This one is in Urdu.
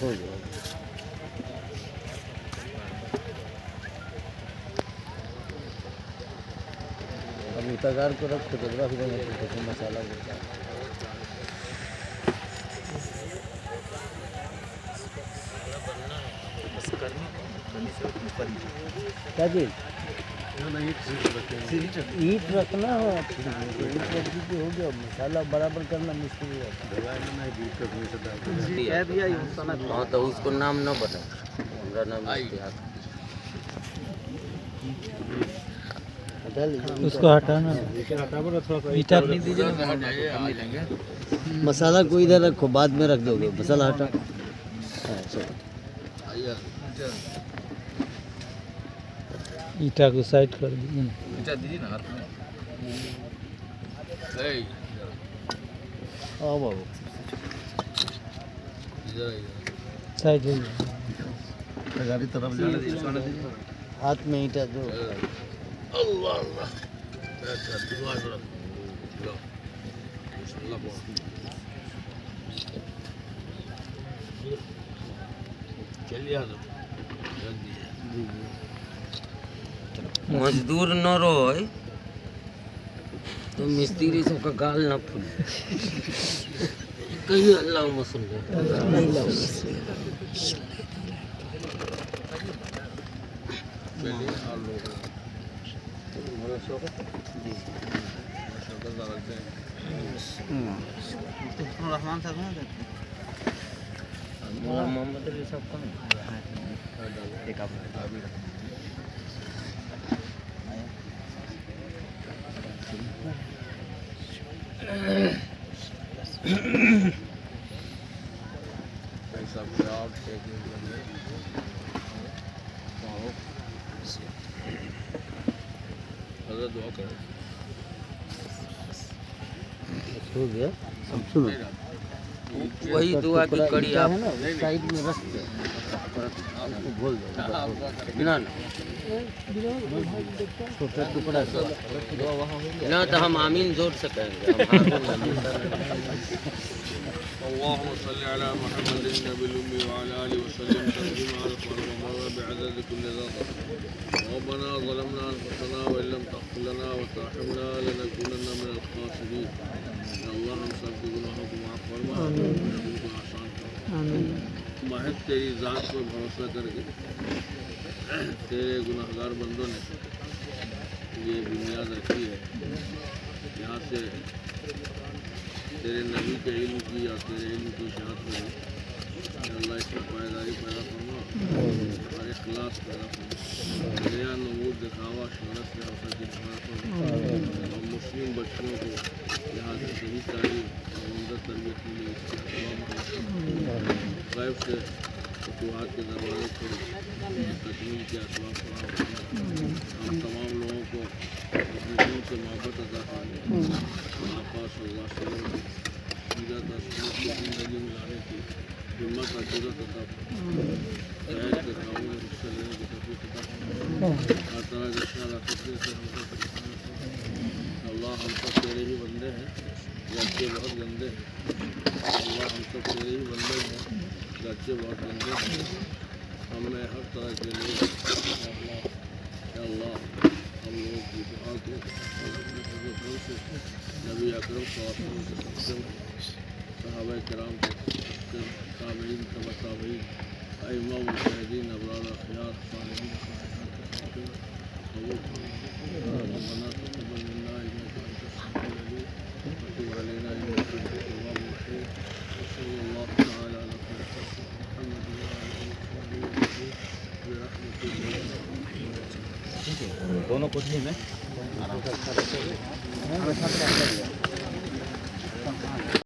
ہو گیا اب اتگار کو رکھ فوٹوگرافی کا مسالہ دیتا ہے کیا چیز اینٹ رکھنا ہو اینٹ رکھ دیجیے ہو گیا مسالہ برابر کرنا مشکل ہے ہاں تو اس کو نام نہ بتا ہمارا نام اس کو ہٹانا مسالہ کو ادھر رکھو بعد میں رکھ دو گے مسالہ ہٹا ایٹا کو سائڈ کر دیجیے ہاں بابو سائڈ ہو ہاتھ میں اینٹا دو مزدور نہ رہو تو مستری سب کا گال نہ پھول کہیں اللہ مسلم رحمان صاحب محمد علی صاحب کا ہو گیا وہی دعا کی کڑی آپ سائڈ میں رکھ دیں بول دو نہ چھوٹا ٹکڑا نہ تو ہم آمین زور سے کہیں گے اللهم صل على محمد النبي الأمي وعلى آله وسلم تسليما عرفا ومرة بعدد كل ذرة ربنا ظلمنا أنفسنا وإن لم تغفر لنا وترحمنا لنكونن من الخاسرين يا الله ہم سب کے گناہوں کو معاف فرما ہم کو آسان فرما محض تیری ذات پر بھروسہ کر کے تیرے گناہگار بندوں نے یہ بنیاد رکھی ہے یہاں سے تیرے نبی کے علم کی اور تیرے علم کی اشاعت میں اللہ اس میں پائیداری پیدا فرما اور اخلاص پیدا فرما نیا نمود دکھاوا شہرت سے حاصل کی فرما اور مسلم بچوں کو یہاں سے صحیح تعلیم اور عمدہ تربیت ملے اس کے غیب سے فتوحات کے دروازے کھولے تکمیل کے اسباب فراہم کرنا ہم تمام لوگوں کو اپنے دل سے محبت عطا فرما آقا صلی اللہ علیہ وسلم سیرت اور سنت کی زندگی میں لانے کی ہمت اور جرأت عطا فرما خیر کے کاموں میں حصہ لینے کی توفیق عطا فرما ہر طرح کے خیال اور فتنے سے ہم کو پریشان فرما اللہ ہم سب تیرے ہی بندے ہیں گرچہ بہت گندے ہیں اللہ ہم سب تیرے ہی بندے ہیں گرچہ بہت گندے ہیں ہمیں ہر طرح کے لیے یا اللہ ہم لوگوں کی دعا کو سے نبی اکرم صلی اللہ علیہ وسلم صحابہ کرام کے تابعین تبع تابعین ائمہ مجاہدین ابرار اخیار صالحین ربنا تقبل منا انك انت السميع العليم وتب علينا انك انت التواب الرحيم وصلى الله تعالى على خير خلقه محمد وعلى اله وصحبه اجمعين برحمته دونوں کوٹھی میں